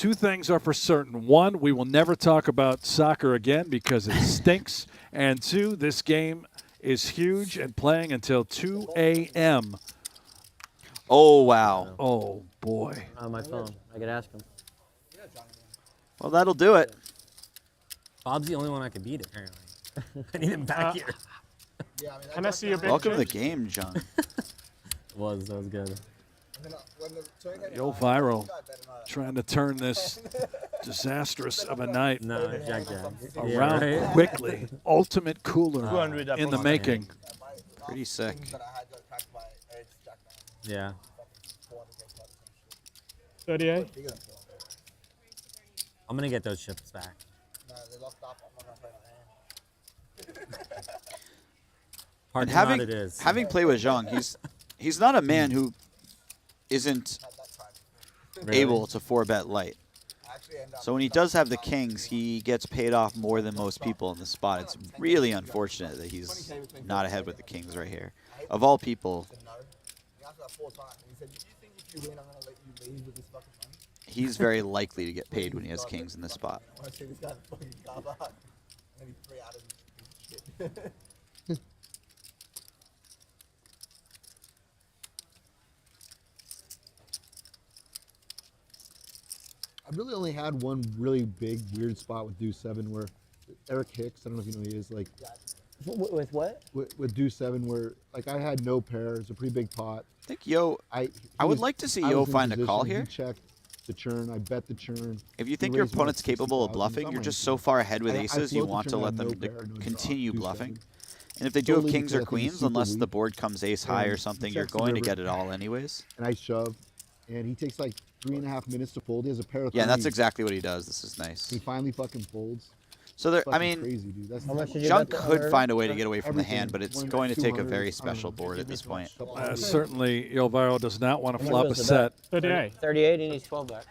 Two things are for certain. One, we will never talk about soccer again because it stinks. And two, this game is huge and playing until 2 a.m. Oh, wow. Oh, boy. On my phone. I could ask him. Well, that'll do it. Bob's the only one I can beat, apparently. I need him back here. Can I see your big Welcome to the change? game, John. That was good. YoH Viral trying to turn this disastrous of a night No, Jack. around quickly. Ultimate cooler 200 in the making. Pretty sick. Yeah. 38. I'm going to get those chips back. Hard And to not it is. having played with Zhang, he's not a man who isn't Really? able to 4-bet light. So when he does have the kings, he gets paid off more than most people in the spot. It's really unfortunate that he's not ahead with the kings right here. Of all people, he's very likely to get paid when he has kings in the spot. I've really only had one really big weird spot with Deuce 7 where Eric Hicks, I don't know if you know who he is, like With what? with Deuce 7 where like I had no pair, it's a pretty big pot. I think Yo, I would like to see I Yo was in find a call position, here. He checked the churn, I bet the churn. If you He think your raised me like opponent's capable of 60,000, bluffing, you're something just like so that. far ahead with I aces, you float the want to turn, let I them have no pair, no continue draw, Deuce bluffing. 7. And if they do have Solely kings because or I think he's queens, super unless the weak. board comes ace high or And something, he you're checks the going to river. get it all anyways. And I shove, and he takes like 3.5 minutes to fold. He has a pair of Yeah, that's threes. exactly what he does. This is nice. He finally fucking folds. So there, I Fucking mean, crazy, dude. That's How much did you John bet the could other? find a way to get away from the everything. hand, but it's One, going to take a 200, very I don't special know. board at this point. Certainly, YoH Viral does not want to How much flop a was the set. 38. 38, he needs 12 back.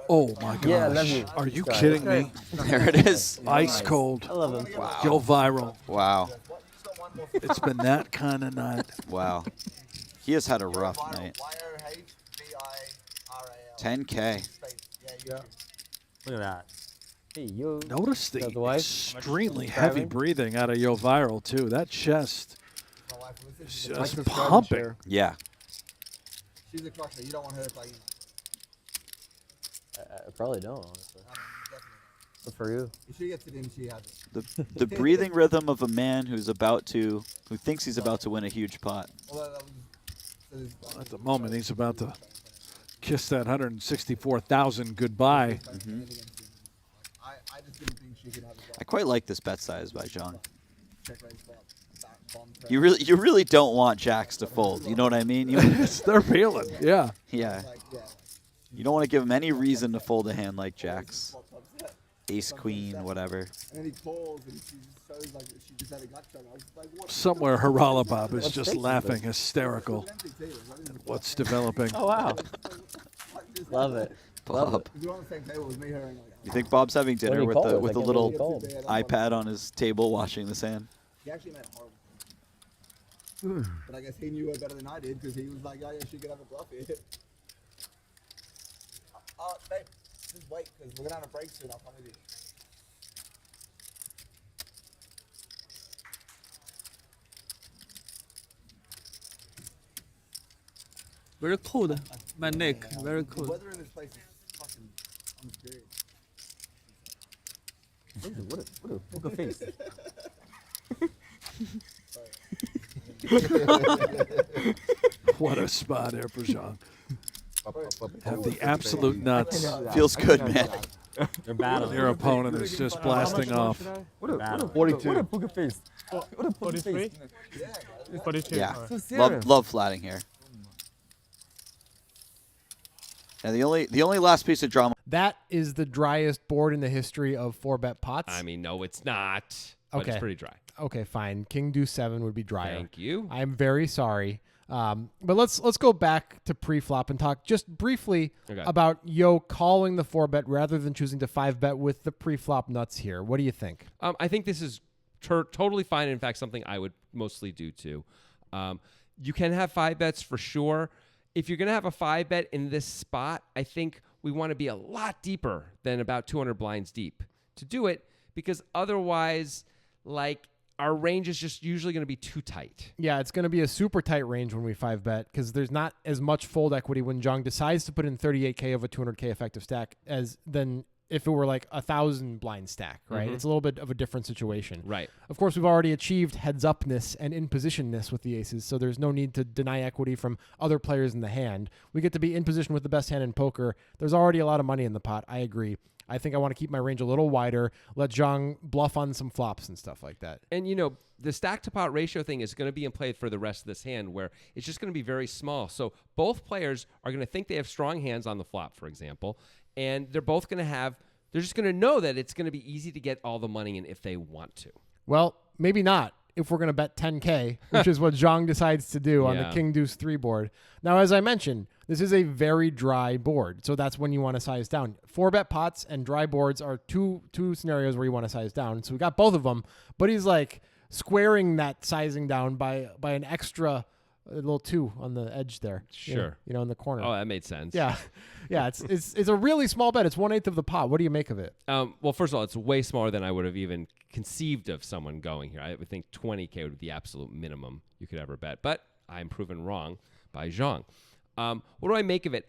Oh, my gosh. Yeah, I love you. Are you Sorry. kidding me? There it is. Ice cold. I love him. YoH Viral. Wow. It's been that kind of night. Wow. He has had a rough night. 10K. Look at that. Hey, yo. Notice the Got the wife? extremely heavy Driving? breathing out of YoH Viral, too. That chest is Like just the squad pumping. chair. Yeah. She's a crusher. You don't want her playing. I probably don't, honestly. But for you. If she gets it in, she has it. The breathing rhythm of a man who thinks he's about to win a huge pot. Although that was, At the moment, he's about to kiss that 164,000 goodbye. I just didn't think she could have I quite like this bet size by John. check raise flop. Bomb press. You really don't want jacks to fold. You know what I mean? They're feeling, yeah. Yeah. Like, yeah. You don't want to give him any reason to fold a hand like jacks. Ace, queen, whatever. And then he calls and she just shows like she just had a gut shot. I was like, what? Somewhere, Haralabob is just laughing hysterical at what's developing. Oh, wow. Love it. Bob. If you're on the same table with me, her and like, You think Bob's having What did dinner he with call the it? with a Like, little everybody called. iPad on his table watching this hand? he actually made a horrible. But I guess he knew her better than I did because he was like, oh yeah, she could have a bluff here. Babe, just wait because we're gonna have a break soon. I'll come with you. Very cold. My neck, very The cold. weather in this place is fucking unserious. What a poker face. What a spot there for Jean. Have the absolute nuts. Feels good, man. They're battling. Your opponent is just blasting off. Battling. 42. What a poker face. 43? 42. Yeah. Alright. Love flatting here. And the only last piece of drama. That is the driest board in the history of 4-bet pots. I mean, no, it's not. But Okay. it's pretty dry. Okay, fine. King Deuce 7 would be drier. Thank you. I'm very sorry. But let's go back to pre-flop and talk just briefly Okay. about Yo calling the 4-bet rather than choosing to 5-bet with the pre-flop nuts here. What do you think? I think this is totally fine. In fact, something I would mostly do too. You can have 5 bets for sure. if you're going to have a 5-bet in this spot, I think we want to be a lot deeper than about 200 blinds deep to do it, because otherwise, like, our range is just usually going to be too tight. Yeah, it's going to be a super tight range when we 5-bet because there's not as much fold equity when Zhang decides to put in 38K of a 200K effective stack as then if it were like 1,000 blind stack, right? It's a little bit of a different situation. Right. Of course, we've already achieved heads-upness and in-positionness with the aces, so there's no need to deny equity from other players in the hand. We get to be in position with the best hand in poker. There's already a lot of money in the pot. I agree. I think I want to keep my range a little wider, let Zhang bluff on some flops and stuff like that. And, you know, the stack to pot ratio thing is going to be in play for the rest of this hand, where it's just going to be very small. So both players are going to think they have strong hands on the flop, for example, and they're both going to have, they're just going to know that it's going to be easy to get all the money in if they want to. Well, maybe not if we're going to bet 10K, which is what Zhang decides to do on the Yeah. King Deuce 3 board. Now, as I mentioned, this is a very dry board, so that's when you want to size down. 4-bet pots and dry boards are two scenarios where you want to size down. So we got both of them, but he's like squaring that sizing down by an extra little 2 on the edge there. Sure. You know, in the corner. Oh, that made sense. Yeah. Yeah, it's a really small bet. It's 1/8 of the pot. What do you make of it? Well, first of all, it's way smaller than I would have even conceived of someone going here. I would think 20K would be the absolute minimum you could ever bet, but I'm proven wrong by Zhang. What do I make of it?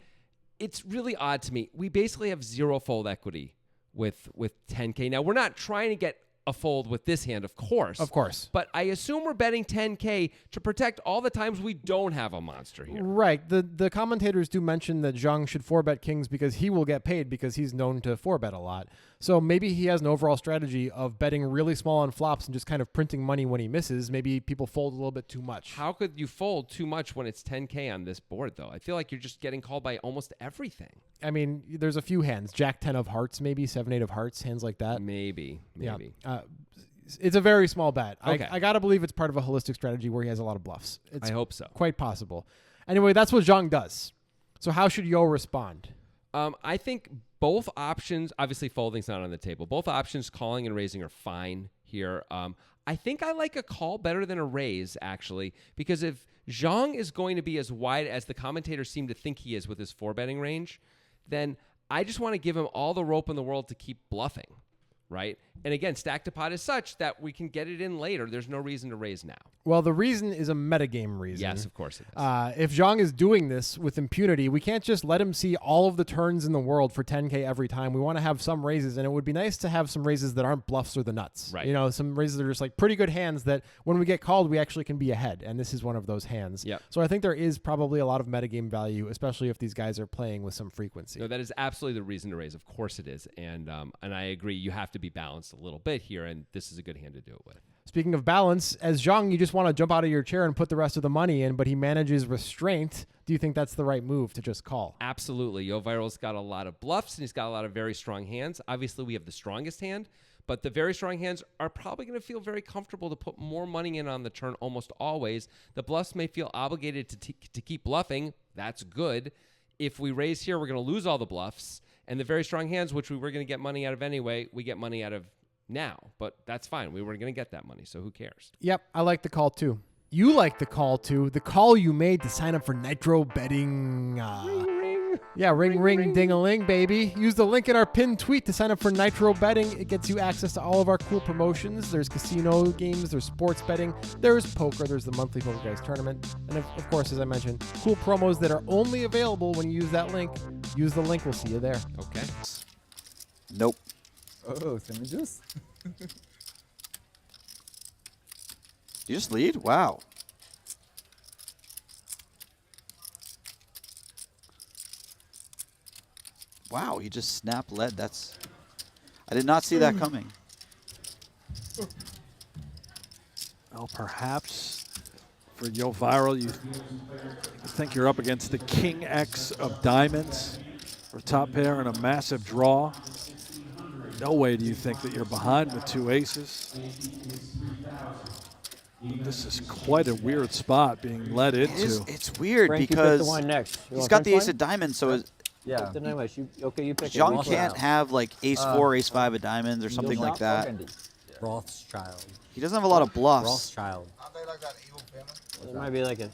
It's really odd to me. We basically have zero fold equity with 10K. Now, we're not trying to get a fold with this hand, of course. Of course. But I assume we're betting 10K to protect all the times we don't have a monster here. Right. The commentators do mention that Zhang should 4-bet kings because he will get paid because he's known to 4-bet a lot. So maybe he has an overall strategy of betting really small on flops and just kind of printing money when he misses. Maybe people fold a little bit too much. How could you fold too much when it's 10K on this board, though? I feel like you're just getting called by almost everything. I mean, there's a few hands. Jack 10 of hearts, maybe 7-8 of hearts, hands like that. Maybe. Yeah. It's a very small bet. Okay. I got to believe it's part of a holistic strategy where he has a lot of bluffs. It's I hope so. quite possible. Anyway, that's what Zhang does. So how should YoH respond? I think both options, obviously folding's not on the table. Both options, calling and raising, are fine here. I think I like a call better than a raise, actually, because if Zhang is going to be as wide as the commentators seem to think he is with his 4-betting range, then I just want to give him all the rope in the world to keep bluffing, right? And again, stack to pot is such that we can get it in later. There's no reason to raise now. Well, the reason is a metagame reason. Yes, of course it is. If Zhang is doing this with impunity, we can't just let him see all of the turns in the world for 10K every time. We want to have some raises, and it would be nice to have some raises that aren't bluffs or the nuts. Right. You know, some raises that are just like pretty good hands that when we get called, we actually can be ahead, and this is one of those hands. Yep. So I think there is probably a lot of metagame value, especially if these guys are playing with some frequency. No, that is absolutely the reason to raise. Of course it is. And I agree. You have to be balanced a little bit here, and this is a good hand to do it with. Speaking of balance, as Zhang, you just want to jump out of your chair and put the rest of the money in, but he manages restraint. Do you think that's the right move to just call? Absolutely. YoH Viral's got a lot of bluffs, and he's got a lot of very strong hands. Obviously, we have the strongest hand, but the very strong hands are probably going to feel very comfortable to put more money in on the turn almost always. The bluffs may feel obligated to keep bluffing. That's good. If we raise here, we're going to lose all the bluffs, and the very strong hands, which we were going to get money out of anyway, we get money out of now, but that's fine. We were going to get that money, so who cares? Yep, I like the call too. You like the call too. The call you made to sign up for Nitro Betting. Yeah, ring, ding-a-ling, baby. Use the link in our pinned tweet to sign up for Nitro Betting. It gets you access to all of our cool promotions. There's casino games, there's sports betting, there's poker, there's the monthly Poker Guys tournament, and of course, as I mentioned, cool promos that are only available when you use that link. Use the link. We'll see you there. Okay. Nope. Oh, semi juice. You just lead? Wow. Wow, he just snap led. That's. I did not see that coming. Well, perhaps for YoH Viral, you think you're up against the King X of diamonds for top pair and a massive draw. No way do you think that you're behind with 2 aces. This is quite a weird spot being led into. It's weird Frank, because you pick the one next. You he's want got the Frank's ace of diamonds, so Yeah. The name you, okay, you pick Zhang it. can't have like ace 4, ace 5 of diamonds or something like that. Rothschild. He doesn't have a lot of bluffs. Rothschild. Aren't they like that evil family? It might be like a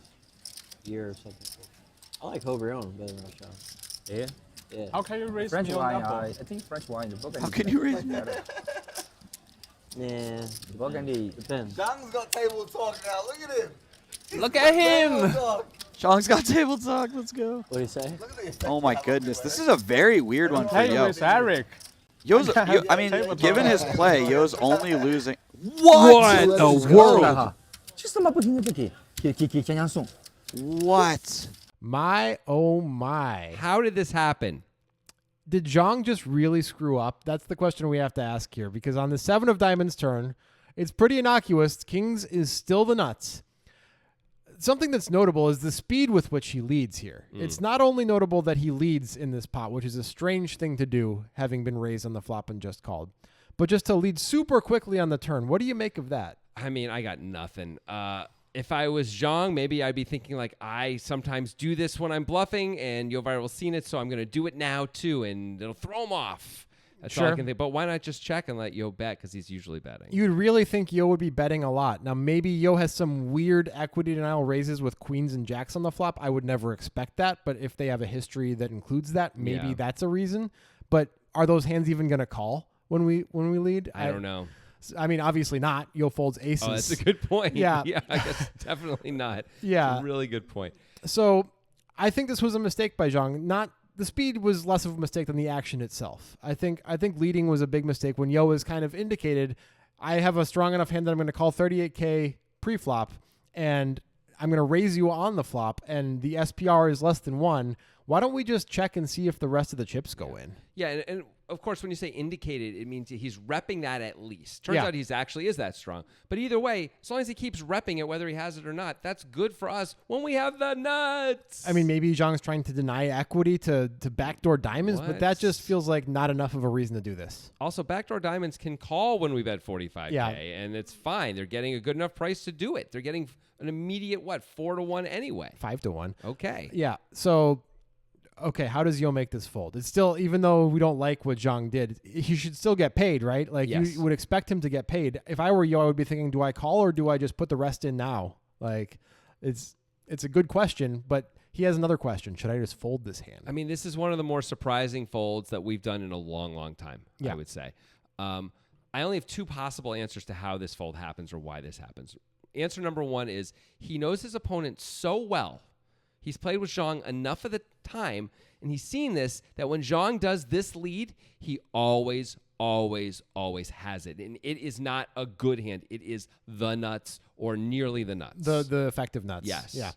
year or something. I like whole brown better than Sean. Yeah. Yeah. How can you raise French me on wine, that ball? I think French wine, the burgundy. How can you raise me? Yeah, the burgundy depends. Zhang's got table talk now. Look at him. Look at Table him. talk. Zhang's got table talk. Let's go. What do you say? Look at the effect Oh my that have on goodness, you, this eh? is a very weird one for Hey, Yo. it's Eric. Yo's, I mean, given his play, Yo's only losing. What? What Let's the go. world? 就这么不停的给江江送。 What? My oh my. How did this happen? Did Zhang just really screw up? That's the question we have to ask here, because on the 7 of diamonds turn, it's pretty innocuous. Kings is still the nuts. Something that's notable is the speed with which he leads here. It's not only notable that he leads in this pot, which is a strange thing to do, having been raised on the flop and just called, but just to lead super quickly on the turn. What do you make of that? I mean, I got nothing. If I was Zhang, maybe I'd be thinking like, I sometimes do this when I'm bluffing, and YoH Viral's seen it, so I'm going to do it now too, and it'll throw him off. That's all I Sure. can think. But why not just check and let Yo bet, because he's usually betting. You'd really think Yo would be betting a lot. Now, maybe Yo has some weird equity denial raises with queens and jacks on the flop. I would never expect that, but if they have a history that includes that, maybe Yeah. that's a reason. But are those hands even going to call when we lead? I don't know. I mean, obviously not. Yo folds aces. Oh, that's a good point. Yeah. Yeah, I guess definitely not. Yeah. It's a really good point. So I think this was a mistake by Zhang. Not the speed was less of a mistake than the action itself. I think leading was a big mistake when Yo has kind of indicated, I have a strong enough hand that I'm going to call 38K pre-flop, and I'm going to raise you on the flop, and the SPR is less than 1. Why don't we just check and see if the rest of the chips go in? Yeah, and of course, when you say indicated, it means he's repping that at least. Turns Yeah. out he's actually is that strong. But either way, as long as he keeps repping it, whether he has it or not, that's good for us when we have the nuts. I mean, maybe Zhang's trying to deny equity to backdoor diamonds, but that What? just feels like not enough of a reason to do this. Also, backdoor diamonds can call when we bet 45K, Yeah. and it's fine. They're getting a good enough price to do it. They're getting an immediate, 4-1 anyway. 5-1. Okay. Yeah. So, okay, how does Yo make this fold? It's still, even though we don't like what Zhang did, he should still get paid, right? Like, Yes. you would expect him to get paid. If I were Yo, I would be thinking, do I call or do I just put the rest in now? Like, it's a good question, but he has another question. Should I just fold this hand? I mean, this is one of the more surprising folds that we've done in a long, long time, Yeah. I would say. I only have 2 possible answers to how this fold happens or why this happens. Answer number 1 is he knows his opponent so well. He's played with Zhang enough of the time, and he's seen this, that when Zhang does this lead, he always, always, always has it. And it is not a good hand. It is the nuts or nearly the nuts. The effective nuts. Yes. Yeah.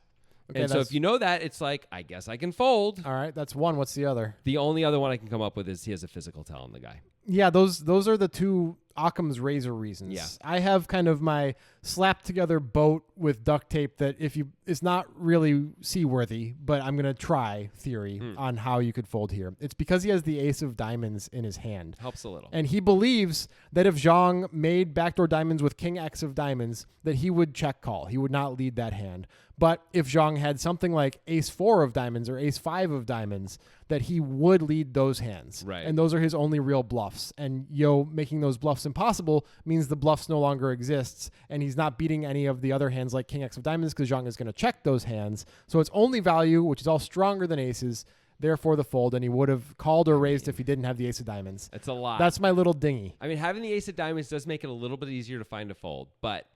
Okay, And so that's- if you know that, it's like, I guess I can fold. all right, that's one. What's the other? The only other one I can come up with is he has a physical tell on the guy. Yeah, those are the 2 Occam's razor reasons. Yeah. I have kind of my slapped together boat with duct tape that it's not really seaworthy, but I'm gonna try theory on how you could fold here. It's because he has the ace of diamonds in his hand. Helps a little. And he believes that if Zhang made backdoor diamonds with king X of diamonds, that he would check call. He would not lead that hand. But if Zhang had something like ace 4 of diamonds or ace 5 of diamonds, that he would lead those hands. Right. And those are his only real bluffs. And Yo making those bluffs impossible means the bluffs no longer exists, and he's not beating any of the other hands like king X of diamonds because Zhang is going to check those hands. So it's only value, which is all stronger than aces, therefore the fold, and he would have called or raised if he didn't have the ace of diamonds. It's a lot. That's my little dinghy. I mean, having the ace of diamonds does make it a little bit easier to find a fold. But,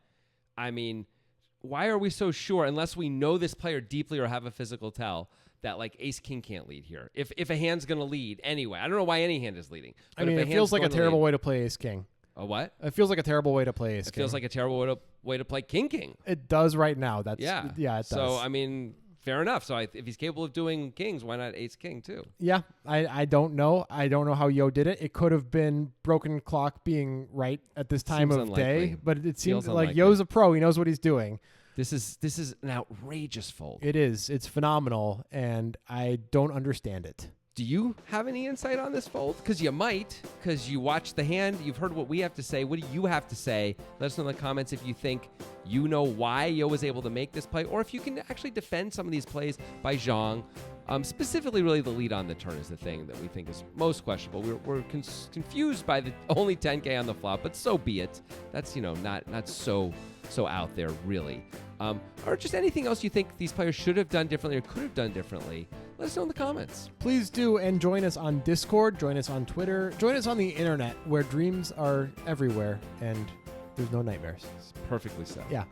I mean, why are we so sure, unless we know this player deeply or have a physical tell, that like ace king can't lead here? If a hand's going to lead anyway. I don't know why any hand is leading. I mean, it feels like a terrible way to play ace king. A what? It feels like a terrible way to play ace It king. feels like a terrible way to play king. It does right now. That's Yeah. it does. So, I mean, fair enough. So if he's capable of doing kings, why not ace king too? Yeah, I don't know. I don't know how Yo did it. It could have been broken clock being right at this time Seems of unlikely. day, but it seems Feels like unlikely. Yo's a pro. He knows what he's doing. This is an outrageous fold. It is. It's phenomenal, and I don't understand it. Do you have any insight on this fold? Because you might, because you watched the hand. You've heard what we have to say. What do you have to say? Let us know in the comments if you think you know why Yo was able to make this play, or if you can actually defend some of these plays by Zhang. Specifically, really, the lead on the turn is the thing that we think is most questionable. We're confused by the only 10K on the flop, but so be it. That's, you know, not so out there, really. Or just anything else you think these players should have done differently or could have done differently. Let us know in the comments. Please do, and join us on Discord, join us on Twitter, join us on the internet, where dreams are everywhere and there's no nightmares. Perfectly so. Yeah.